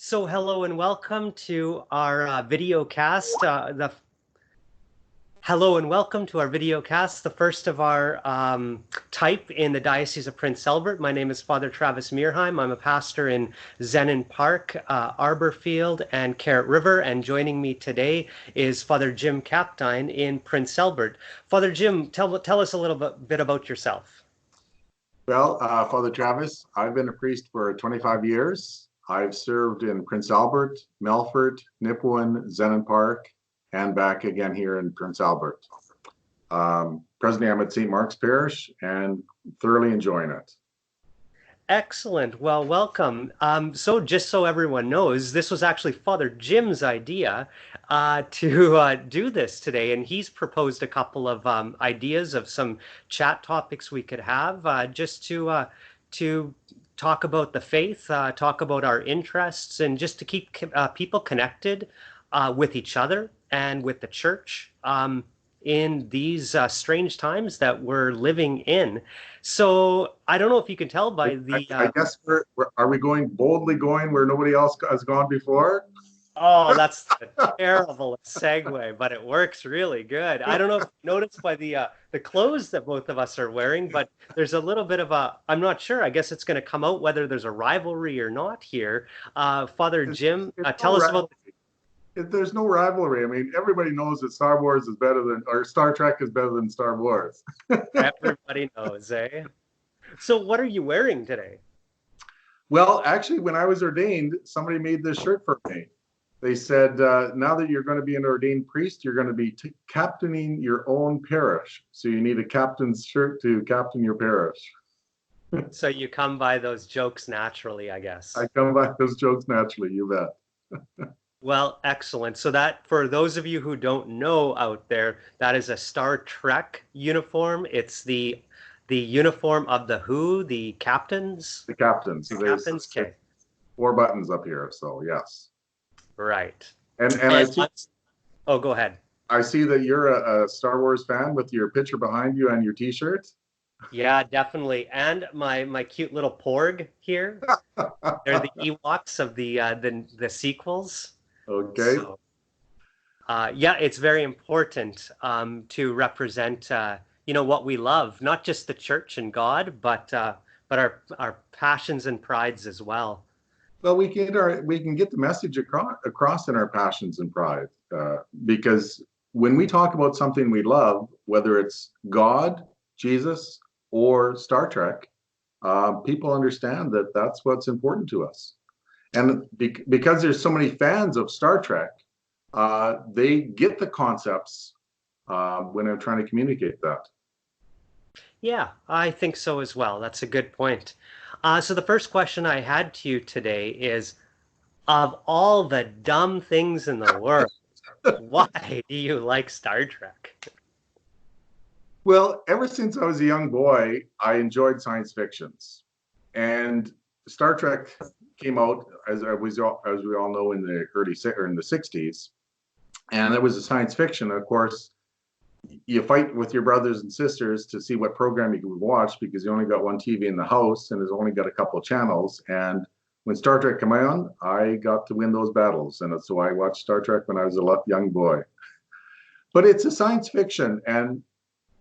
So hello and welcome to our video cast. Hello and welcome to our video cast, the first of our type in the Diocese of Prince Albert. My name is Father Travis Meerheim. I'm a pastor in Zenon Park, Arborfield, and Carrot River. And joining me today is Father Jim Capdine in Prince Albert. Father Jim, tell us a little bit about yourself. Well, Father Travis, I've been a priest for 25 years. I've served in Prince Albert, Melfort, Nipawin, Zenon Park, and back again here in Prince Albert. Presently, I'm at St. Mark's Parish and thoroughly enjoying it. Excellent. Well, welcome. So just so everyone knows, this was actually Father Jim's idea to do this today, and he's proposed a couple of ideas of some chat topics we could have just to talk about the faith, talk about our interests, and just to keep people connected with each other and with the church in these strange times that we're living in. So I don't know if you can tell by the... I guess are we boldly going where nobody else has gone before? Oh, that's a terrible segue, but it works really good. I don't know if you noticed by the clothes that both of us are wearing, but there's a little bit of I'm not sure. I guess it's going to come out whether there's a rivalry or not here. Father Jim, tell us about... There's no rivalry. I mean, everybody knows that Star Wars is better than, or Star Trek is better than Star Wars. Everybody knows, eh? So what are you wearing today? Well, actually, when I was ordained, somebody made this shirt for me. They said, now that you're going to be an ordained priest, you're going to be captaining your own parish. So you need a captain's shirt to captain your parish. So you come by those jokes naturally, I guess. I come by those jokes naturally, you bet. Well, excellent. So that, for those of you who don't know out there, that is a Star Trek uniform. It's the uniform of the Who, the captains. The captains. The captains. Okay. 4 buttons up here. So yes. Right. And I see. Oh, go ahead. I see that you're a Star Wars fan with your picture behind you and your T-shirt. Yeah, definitely. And my cute little porg here. They're the Ewoks of the sequels. Okay. So, yeah, it's very important to represent, what we love, not just the church and God, but our passions and prides as well. Well, we can get the message across in our passions and pride, because when we talk about something we love, whether it's God, Jesus, or Star Trek, people understand that that's what's important to us. And because there's so many fans of Star Trek, they get the concepts when I'm trying to communicate that. Yeah, I think so as well. That's a good point. So the first question I had to you today is, of all the dumb things in the world, why do you like Star Trek? Well, ever since I was a young boy, I enjoyed science fictions. And Star Trek came out, as we all know, in the in the 60s, and it was a science fiction. Of course, you fight with your brothers and sisters to see what program you could watch because you only got one TV in the house and there's only got a couple of channels. And when Star Trek came on, I got to win those battles, and so I watched Star Trek when I was a young boy. But it's a science fiction, and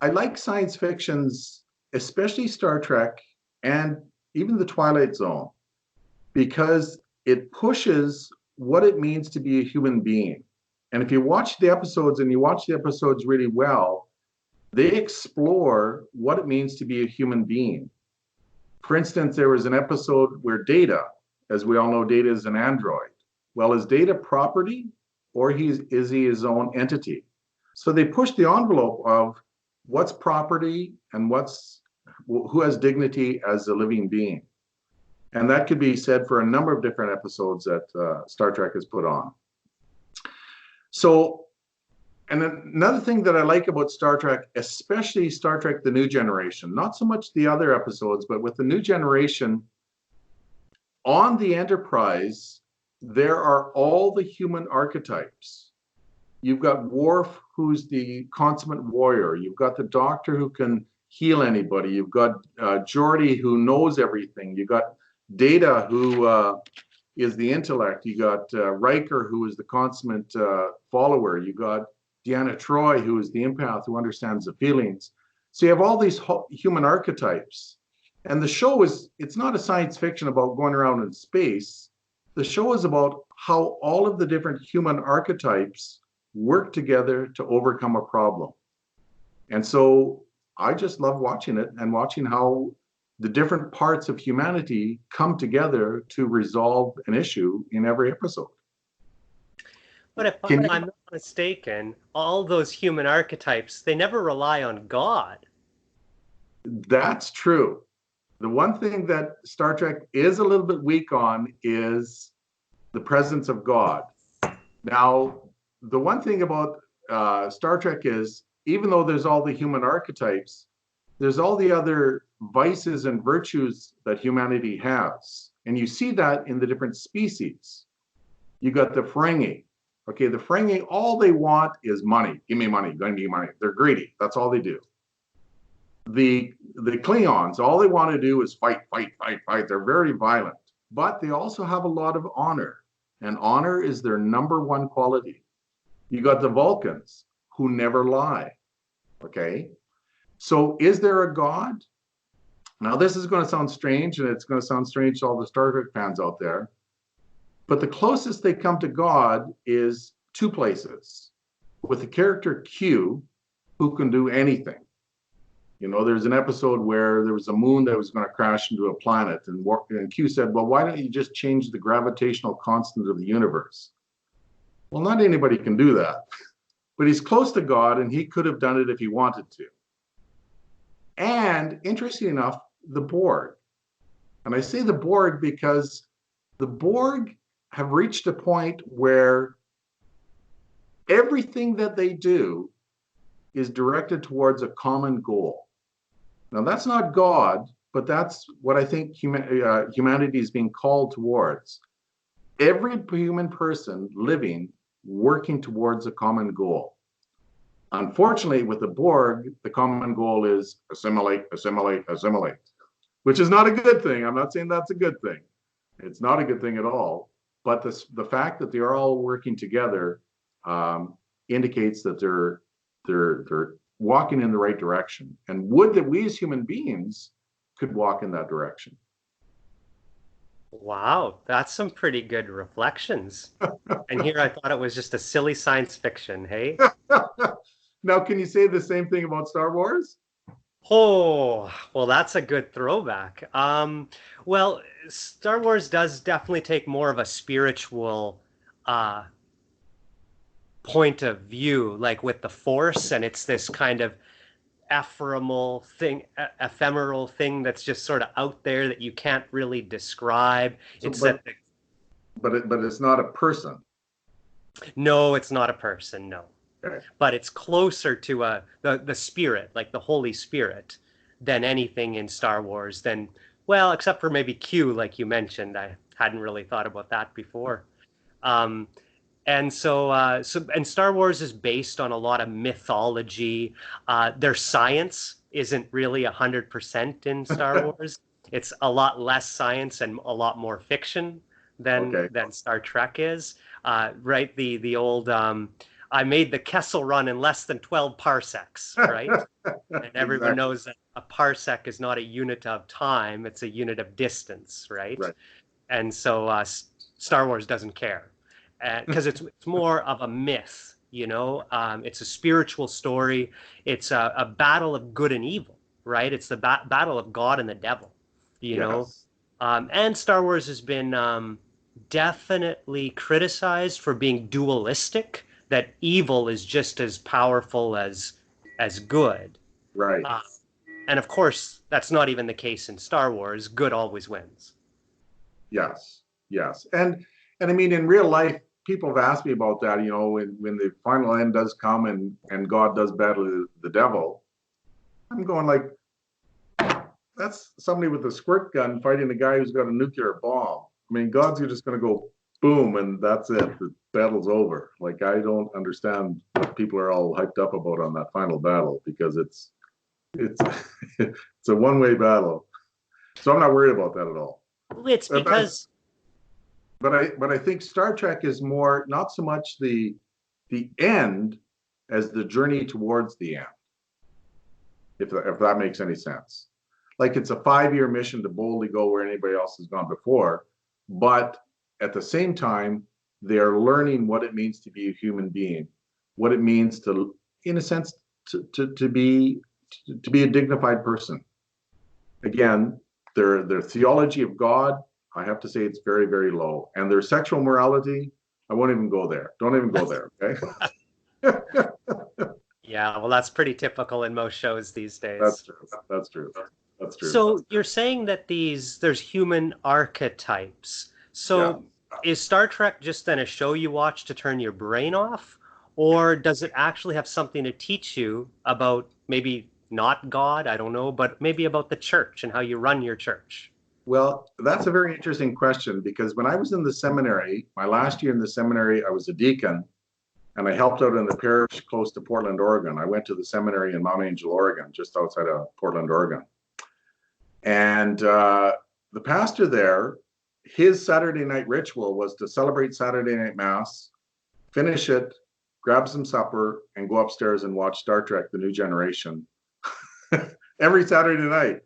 I like science fictions, especially Star Trek and even the Twilight Zone, because it pushes what it means to be a human being. And if you watch the episodes, and you watch the episodes really well, they explore what it means to be a human being. For instance, there was an episode where Data, as we all know, Data is an android. Well, is Data property, or is he his own entity? So they push the envelope of what's property and who has dignity as a living being. And that could be said for a number of different episodes that Star Trek has put on. So, and another thing that I like about Star Trek, especially Star Trek The New Generation, not so much the other episodes, but with The New Generation, on the Enterprise, there are all the human archetypes. You've got Worf, who's the consummate warrior. You've got the Doctor who can heal anybody. You've got Geordi, who knows everything. You've got Data, who is the intellect. You got Riker, who is the consummate follower. You got Deanna Troi, who is the empath, who understands the feelings. So you have all these human archetypes. And the show it's not a science fiction about going around in space. The show is about how all of the different human archetypes work together to overcome a problem. And so I just love watching it and watching how the different parts of humanity come together to resolve an issue in every episode. But if Can you? I'm not mistaken, all those human archetypes, they never rely on God. That's true. The one thing that Star Trek is a little bit weak on is the presence of God. Now, the one thing about Star Trek is, even though there's all the human archetypes, there's all the other vices and virtues that humanity has. And you see that in the different species. You got the Ferengi. Okay, the Ferengi, all they want is money. Give me money, give me money. They're greedy. That's all they do. The Klingons, all they want to do is fight, fight, fight, fight. They're very violent, but they also have a lot of honor, and honor is their number one quality. You got the Vulcans, who never lie. Okay, so is there a God? Now, this is going to sound strange, and it's going to sound strange to all the Star Trek fans out there, but the closest they come to God is two places, with the character Q, who can do anything. You know, there's an episode where there was a moon that was going to crash into a planet, and Q said, well, why don't you just change the gravitational constant of the universe? Well, not anybody can do that, but he's close to God, and he could have done it if he wanted to. And interesting enough, the Borg. And I say the Borg because the Borg have reached a point where everything that they do is directed towards a common goal. Now, that's not God, but that's what I think humanity is being called towards. Every human person living working towards a common goal. Unfortunately, with the Borg, the common goal is assimilate, assimilate, assimilate, which is not a good thing. I'm not saying that's a good thing. It's not a good thing at all. But the fact that they are all working together indicates that they're walking in the right direction. And would that we as human beings could walk in that direction. Wow, that's some pretty good reflections. And here I thought it was just a silly science fiction, hey? Now, can you say the same thing about Star Wars? Oh, well, that's a good throwback. Well, Star Wars does definitely take more of a spiritual uh, point of view, like with the Force, and it's this kind of ephemeral thing that's just sort of out there that you can't really describe. So, but it's not a person. No, it's not a person, no. Okay. But it's closer to the spirit, like the Holy Spirit, than anything in Star Wars. Than, well, except for maybe Q, like you mentioned. I hadn't really thought about that before. Um, and and Star Wars is based on a lot of mythology. Their science isn't really 100% in Star Wars. It's a lot less science and a lot more fiction Okay. than Star Trek is. Right? The old I made the Kessel Run in less than 12 parsecs, right? And everyone Exactly. knows that a parsec is not a unit of time; it's a unit of distance, right? Right. And so Star Wars doesn't care because it's more of a myth, you know. It's a spiritual story. It's a battle of good and evil, right? It's the battle of God and the devil, you know. Yes. And Star Wars has been definitely criticized for being dualistic, that evil is just as powerful as good. Right. Uh, and of course, that's not even the case in Star Wars. Good always wins. Yes. Yes. And I mean, in real life, people have asked me about that. You know, when the final end does come and God does battle the devil, I'm going like, that's somebody with a squirt gun fighting a guy who's got a nuclear bomb. I mean, God's just going to go boom, and that's it. The battle's over. Like, I don't understand what people are all hyped up about on that final battle, because it's it's a one-way battle. So I'm not worried about that at all. It's because but I think Star Trek is more not so much the end as the journey towards the end, if that makes any sense. Like it's a 5 year mission to boldly go where anybody else has gone before, but at the same time, they're learning what it means to be a human being, what it means to, in a sense, to be a dignified person. Again, their theology of God, I have to say it's very, very low. And their sexual morality, I won't even go there. Don't even go there. Okay. Yeah, well, that's pretty typical in most shows these That's days. true. That's true. That's true. So you're saying that there's human archetypes. Yeah. So is Star Trek just then a show you watch to turn your brain off? Or does it actually have something to teach you about maybe not God, I don't know, but maybe about the church and how you run your church? Well, that's a very interesting question because when I was in the seminary, my last year in the seminary, I was a deacon and I helped out in the parish close to Portland, Oregon. I went to the seminary in Mount Angel, Oregon, just outside of Portland, Oregon. And the pastor there, his Saturday night ritual was to celebrate Saturday night mass, finish it, grab some supper, and go upstairs and watch Star Trek: The New Generation every Saturday night.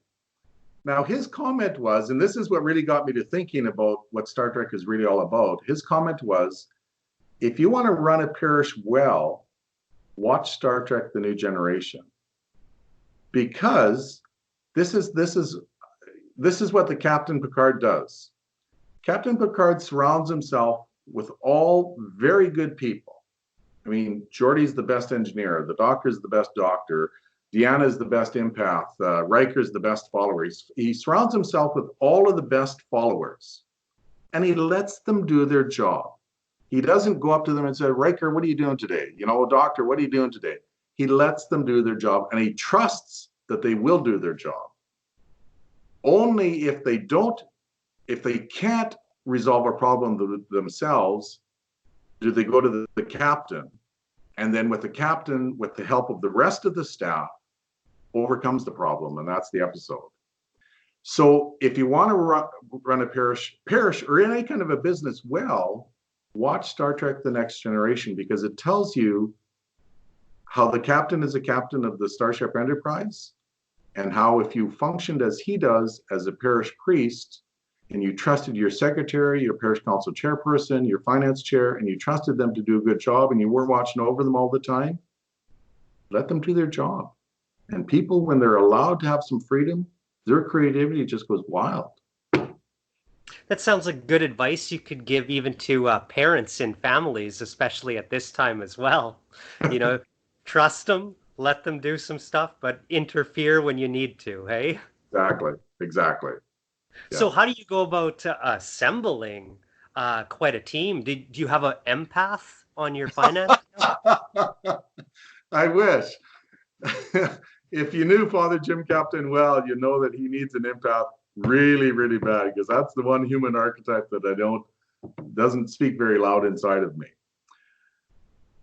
Now, his comment was, and this is what really got me to thinking about what Star Trek is really all about. His comment was, if you want to run a parish well, watch Star Trek: The New Generation, because this is this is this is what the Captain Picard does. Captain Picard surrounds himself with all very good people. I mean, Geordi's the best engineer, the doctor's the best doctor, Deanna's the best empath, Riker's the best follower. He surrounds himself with all of the best followers, and he lets them do their job. He doesn't go up to them and say, Riker, what are you doing today? You know, doctor, what are you doing today? He lets them do their job, and he trusts that they will do their job. Only if they don't, if they can't resolve a problem themselves, do they go to the captain. And then with the captain, with the help of the rest of the staff, overcomes the problem. And that's the episode. So if you want to run a parish or any kind of a business well, watch Star Trek: The Next Generation, because it tells you how the captain is a captain of the Starship Enterprise, and how if you functioned as he does as a parish priest, and you trusted your secretary, your parish council chairperson, your finance chair, and you trusted them to do a good job, and you weren't watching over them all the time, let them do their job. And people, when they're allowed to have some freedom, their creativity just goes wild. That sounds like good advice you could give even to parents in families, especially at this time as well. You know, trust them, let them do some stuff, but interfere when you need to, hey? Exactly. Exactly. Yeah. So how do you go about assembling quite a team? Do you have an empath on your finance? I wish. If you knew Father Jim Captain well, you know that he needs an empath really, really bad, because that's the one human archetype that doesn't speak very loud inside of me.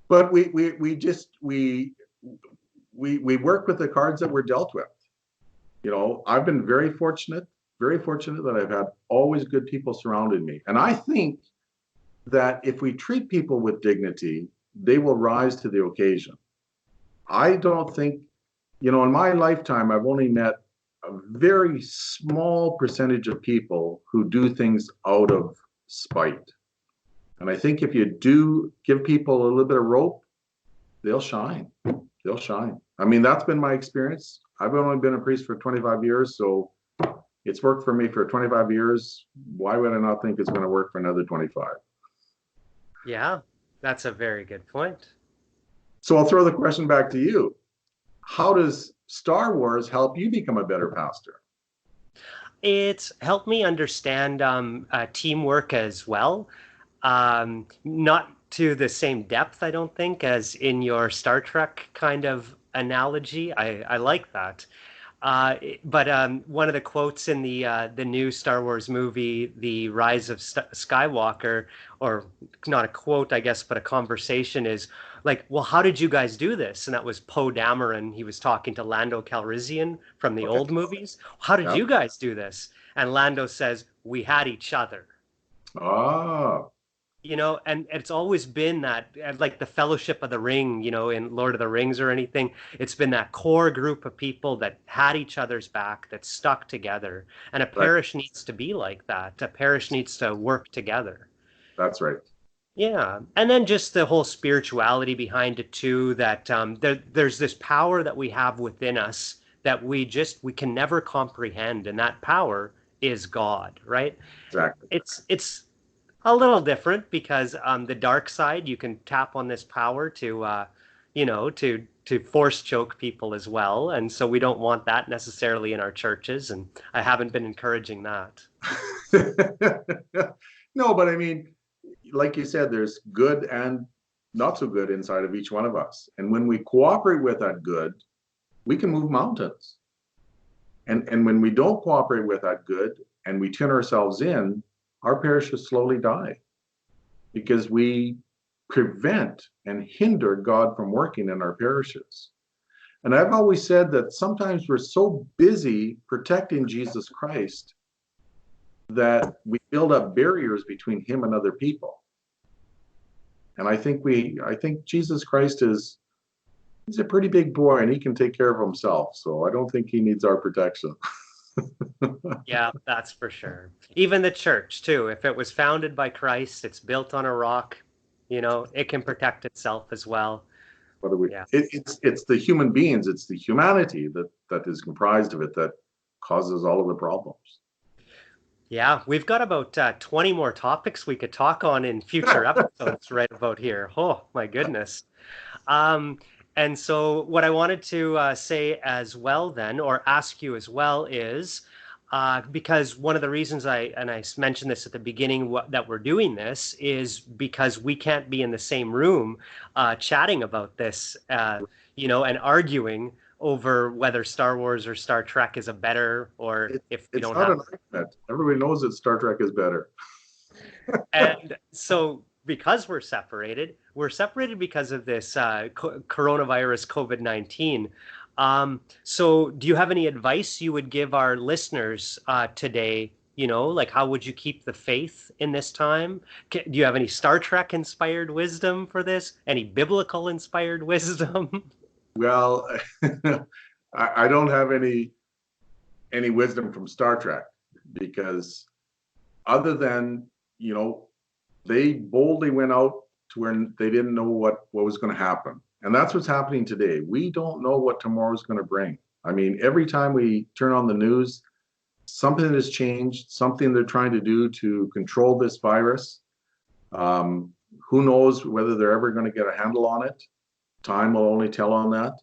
But we work with the cards that we're dealt with. You know, I've been very fortunate that I've had always good people surrounding me. And I think that if we treat people with dignity, they will rise to the occasion. I don't think, you know, in my lifetime, I've only met a very small percentage of people who do things out of spite. And I think if you do give people a little bit of rope, they'll shine. They'll shine. I mean, that's been my experience. I've only been a priest for 25 years, so it's worked for me for 25 years. Why would I not think it's going to work for another 25? Yeah, that's a very good point. So I'll throw the question back to you. How does Star Wars help you become a better pastor? It's helped me understand teamwork as well. Not to the same depth, I don't think, as in your Star Trek kind of analogy. I like that. But one of the quotes in the new Star Wars movie, The Rise of Skywalker, or not a quote, I guess, but a conversation is like, well, how did you guys do this? And that was Poe Dameron. He was talking to Lando Calrissian from the Okay. old movies. How did Yeah. you guys do this? And Lando says, we had each other. Ah, And it's always been that, like the Fellowship of the Ring, in Lord of the Rings or anything. It's been that core group of people that had each other's back, that stuck together. And a that, parish needs to be like that. A parish needs to work together. that's right. Yeah, and then just the whole spirituality behind it too, that there's this power that we have within us that we can never comprehend, and that power is God, right? Exactly. It's a little different because on the dark side, you can tap on this power to, to force choke people as well, and so we don't want that necessarily in our churches, and I haven't been encouraging that. No, but I mean, like you said, there's good and not so good inside of each one of us. And when we cooperate with that good, we can move mountains. And when we don't cooperate with that good and we turn ourselves in, our parishes slowly die because we prevent and hinder God from working in our parishes. And I've always said that sometimes we're so busy protecting Jesus Christ that we build up barriers between him and other people. And I think Jesus Christ is he's a pretty big boy and he can take care of himself. So I don't think he needs our protection. Yeah, that's for sure. Even the church, too. If it was founded by Christ, it's built on a rock, it can protect itself as well. What do we? Yeah. It's the human beings, it's the humanity that is comprised of it that causes all of the problems. Yeah, we've got about 20 more topics we could talk on in future episodes right about here. Oh, my goodness. Um, and so, what I wanted to say as well, then, or ask you as well, is because one of the reasons I mentioned this at the beginning, that we're doing this is because we can't be in the same room chatting about this, and arguing over whether Star Wars or Star Trek is a better, or if we It's don't not have. an argument. Everybody knows that Star Trek is better. And so, because we're separated because of this coronavirus COVID-19. So, do you have any advice you would give our listeners today? Like how would you keep the faith in this time? Do you have any Star Trek inspired wisdom for this? Any biblical inspired wisdom? Well, I don't have any wisdom from Star Trek because other than you know they boldly went out to where they didn't know what was going to happen, and that's what's happening today. We don't know what tomorrow's going to bring. I mean, every time we turn on the news, something has changed, something they're trying to do to control this virus. Who knows whether they're ever going to get a handle on it? Time will only tell on that.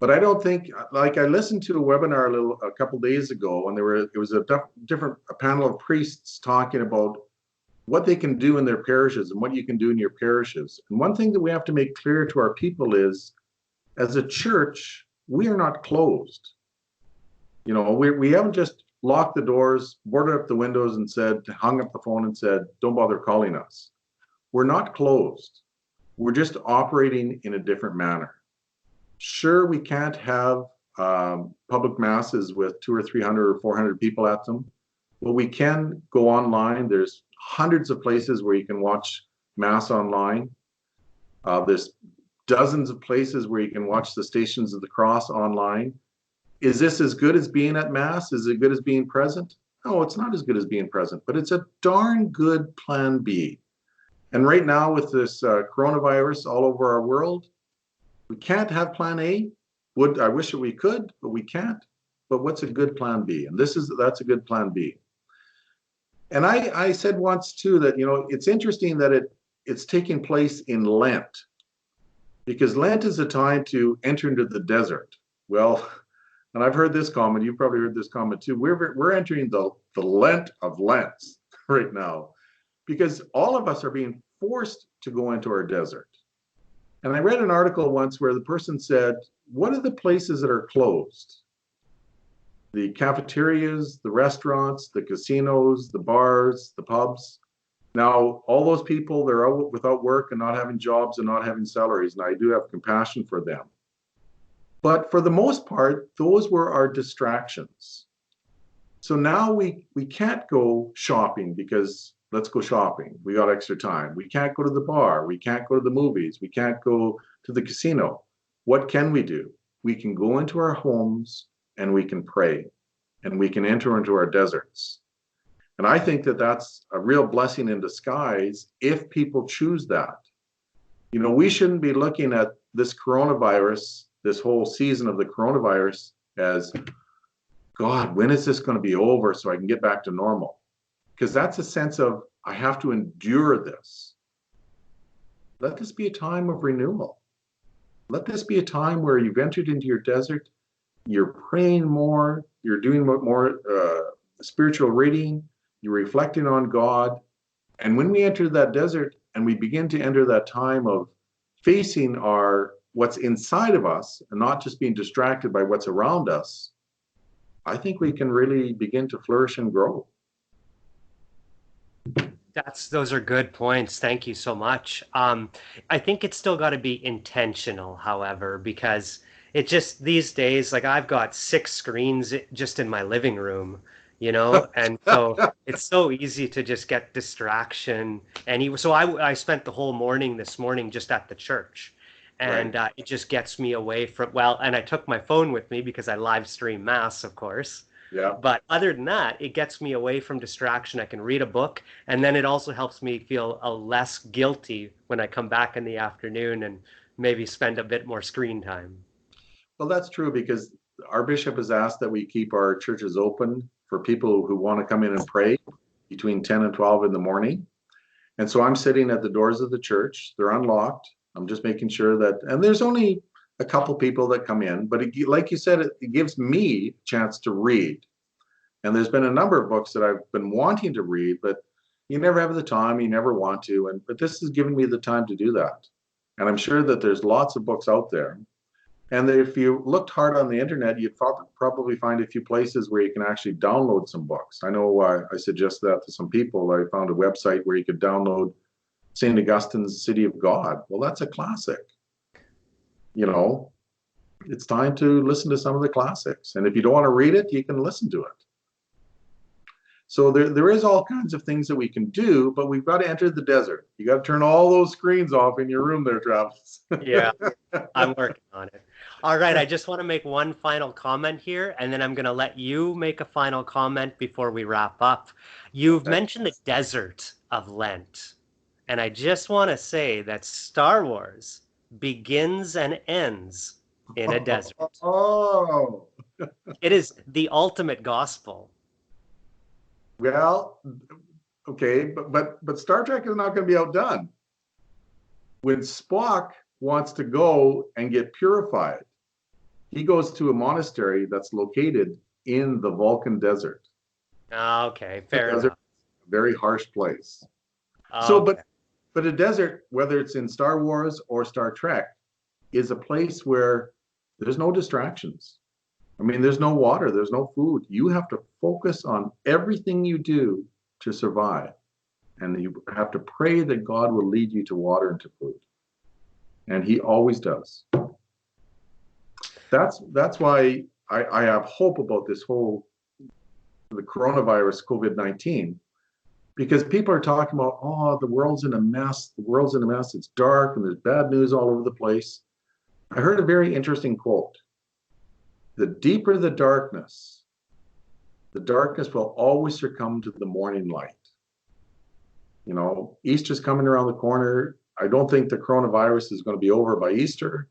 But I don't think, like I listened to a webinar a couple days ago, and it was a panel of priests talking about what they can do in their parishes and what you can do in your parishes. And one thing that we have to make clear to our people is, as a church, we are not closed. We haven't just locked the doors, boarded up the windows, and hung up the phone and said, don't bother calling us. We're not closed. We're just operating in a different manner. Sure, we can't have public masses with 200 or 300 or 400 people at them, but we can go online. There's hundreds of places where you can watch mass online. There's dozens of places where you can watch the Stations of the Cross online. Is this as good as being at mass? Is it good as being present? No, it's not as good as being present, but it's a darn good plan B. And right now with this coronavirus all over our world, we can't have plan A. I wish that we could, but we can't. But what's a good plan B? And that's a good plan B. And I said once too that it's interesting that it's taking place in Lent, because Lent is a time to enter into the desert. Well, and I've heard this comment. You've probably heard this comment too. We're entering the Lent of Lents right now, because all of us are being forced to go into our desert. And I read an article once where the person said, what are the places that are closed? The cafeterias, the restaurants, the casinos, the bars, the pubs. Now, all those people, they're out without work and not having jobs and not having salaries. And I do have compassion for them. But for the most part, those were our distractions. So now we can't go shopping because let's go shopping. We got extra time. We can't go to the bar. We can't go to the movies. We can't go to the casino. What can we do? We can go into our homes and we can pray and we can enter into our deserts. And I think that that's a real blessing in disguise if people choose that. You know, we shouldn't be looking at this coronavirus, this whole season of the coronavirus as, God, when is this going to be over so I can get back to normal? Because that's a sense of, I have to endure this. Let this be a time of renewal. Let this be a time where you've entered into your desert, you're praying more, you're doing more spiritual reading, you're reflecting on God. And when we enter that desert and we begin to enter that time of facing our what's inside of us and not just being distracted by what's around us, I think we can really begin to flourish and grow. Those are good points. Thank you so much. I think it's still got to be intentional, however, because it just these days, like I've got 6 screens just in my living room, and so it's so easy to just get distraction. So I spent the whole morning this morning just at the church, Right. and it just gets me away from, well, and I took my phone with me because I live stream mass, of course. Yeah. But other than that, it gets me away from distraction. I can read a book, and then it also helps me feel less guilty when I come back in the afternoon and maybe spend a bit more screen time. Well, that's true because our bishop has asked that we keep our churches open for people who want to come in and pray between 10 and 12 in the morning. And so I'm sitting at the doors of the church. They're unlocked. I'm just making sure that, and there's only a couple people that come in, but like you said, it gives me a chance to read. And there's been a number of books that I've been wanting to read, but you never have the time, you never want to. But this has given me the time to do that. And I'm sure that there's lots of books out there. And if you looked hard on the internet, you'd probably find a few places where you can actually download some books. I know I suggest that to some people. I found a website where you could download St. Augustine's City of God. Well, that's a classic. You know, it's time to listen to some of the classics. And if you don't want to read it, you can listen to it. So there is all kinds of things that we can do, but we've got to enter the desert. You got to turn all those screens off in your room there, Travis. Yeah, I'm working on it. All right, I just want to make one final comment here, and then I'm going to let you make a final comment before we wrap up. You've Okay. mentioned the desert of Lent, and I just want to say that Star Wars begins and ends in a desert. Oh, It is the ultimate gospel. well, okay, but Star Trek is not going to be outdone. When Spock wants to go and get purified, he goes to a monastery that's located in the Vulcan desert. Okay, The fair desert, enough. a very harsh place. So, Okay. but a desert, whether it's in Star Wars or Star Trek, is a place where there's no distractions. I mean, there's no water, there's no food. You have to focus on everything you do to survive. And you have to pray that God will lead you to water and to food. And he always does. That's why I have hope about this whole the coronavirus, COVID-19, because people are talking about, oh, the world's in a mess, the world's in a mess, it's dark and there's bad news all over the place. I heard a very interesting quote. The deeper the darkness will always succumb to the morning light. You know, Easter's coming around the corner. I don't think the coronavirus is going to be over by Easter,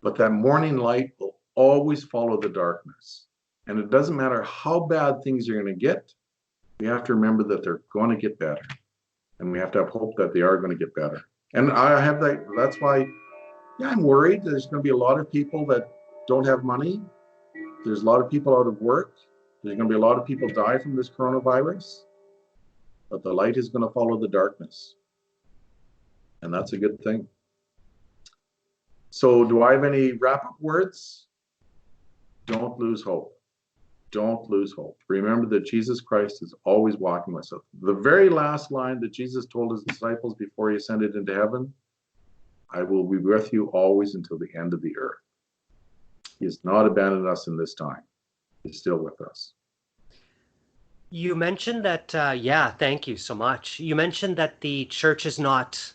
but that morning light will always follow the darkness. And it doesn't matter how bad things are going to get, we have to remember that they're going to get better. And we have to have hope that they are going to get better. And I have that's why, yeah, I'm worried. There's going to be a lot of people that don't have money. There's a lot of people out of work. There's going to be a lot of people die from this coronavirus. But the light is going to follow the darkness. And that's a good thing. So, do I have any wrap up words? Don't lose hope. Don't lose hope. Remember that Jesus Christ is always walking with us. The very last line that Jesus told his disciples before he ascended into heaven, I will be with you always until the end of the earth. He has not abandoned us in this time. He's still with us. You mentioned that, yeah, thank you so much. You mentioned that the church is not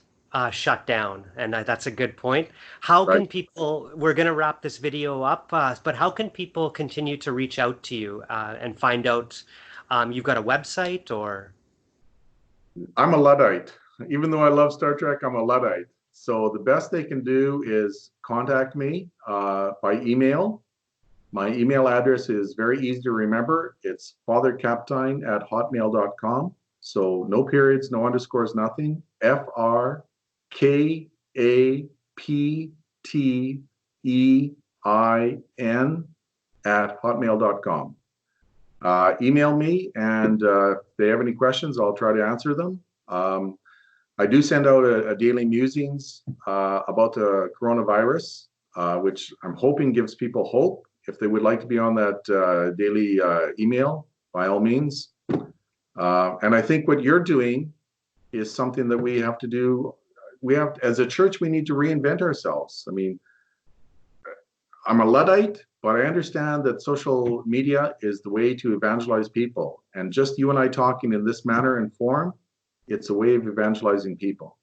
shut down, and that's a good point. How Right. can people, we're going to wrap this video up, but how can people continue to reach out to you and find out you've got a website or? I'm a Luddite. Even though I love Star Trek, I'm a Luddite. So the best they can do is contact me by email. My email address is very easy to remember. It's fathercaptine@hotmail.com. So no periods, no underscores, nothing. FRKAPTEIN email me, and if they have any questions, I'll try to answer them. I do send out a daily musings about the coronavirus, which I'm hoping gives people hope. If they would like to be on that daily email, by all means. And I think what you're doing is something that we have to do. We have, as a church, we need to reinvent ourselves. I mean, I'm a Luddite, but I understand that social media is the way to evangelize people. And just you and I talking in this manner and form, it's a way of evangelizing people.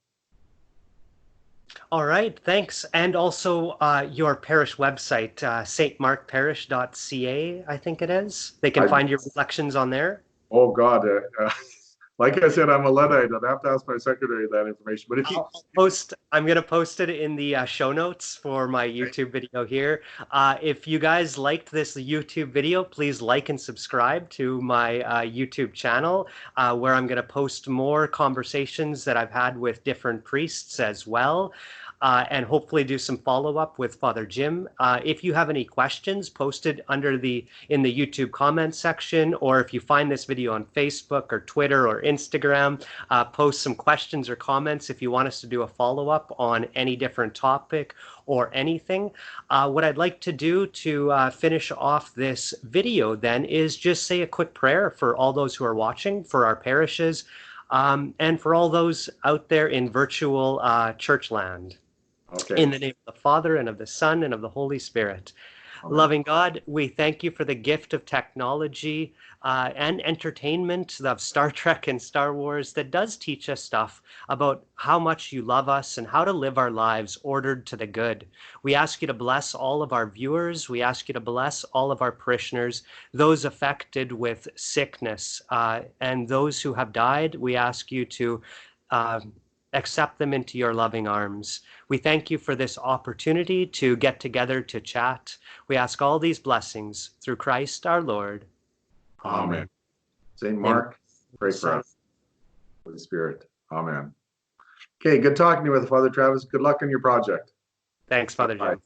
All right, thanks. And also your parish website, stmarkparish.ca, I think it is. They can I, find your reflections on there. oh God, like I said, I'm a Luddite. I'd have to ask my secretary that information. But if you, I'm gonna post it in the show notes for my YouTube video here. If you guys liked this YouTube video, please like and subscribe to my YouTube channel, where I'm gonna post more conversations that I've had with different priests as well. And hopefully do some follow-up with Father Jim. If you have any questions, post it in the YouTube comments section, or if you find this video on Facebook or Twitter or Instagram, post some questions or comments if you want us to do a follow-up on any different topic or anything. What I'd like to do to finish off this video then is just say a quick prayer for all those who are watching, for our parishes, and for all those out there in virtual church land. okay, In the name of the Father, and of the Son, and of the Holy Spirit. amen. Loving God, we thank you for the gift of technology and entertainment of Star Trek and Star Wars that does teach us stuff about how much you love us and how to live our lives ordered to the good. We ask you to bless all of our viewers. We ask you to bless all of our parishioners, those affected with sickness, and those who have died. We ask you to uh, accept them into your loving arms. We thank you for this opportunity to get together to chat. We ask all these blessings through Christ our Lord. Amen. Amen. Saint Name of Mark, the pray for Son. us. Holy Spirit. Amen. Okay, good talking to you with Father Travis. Good luck on your project. Thanks, Father Bye. Jim.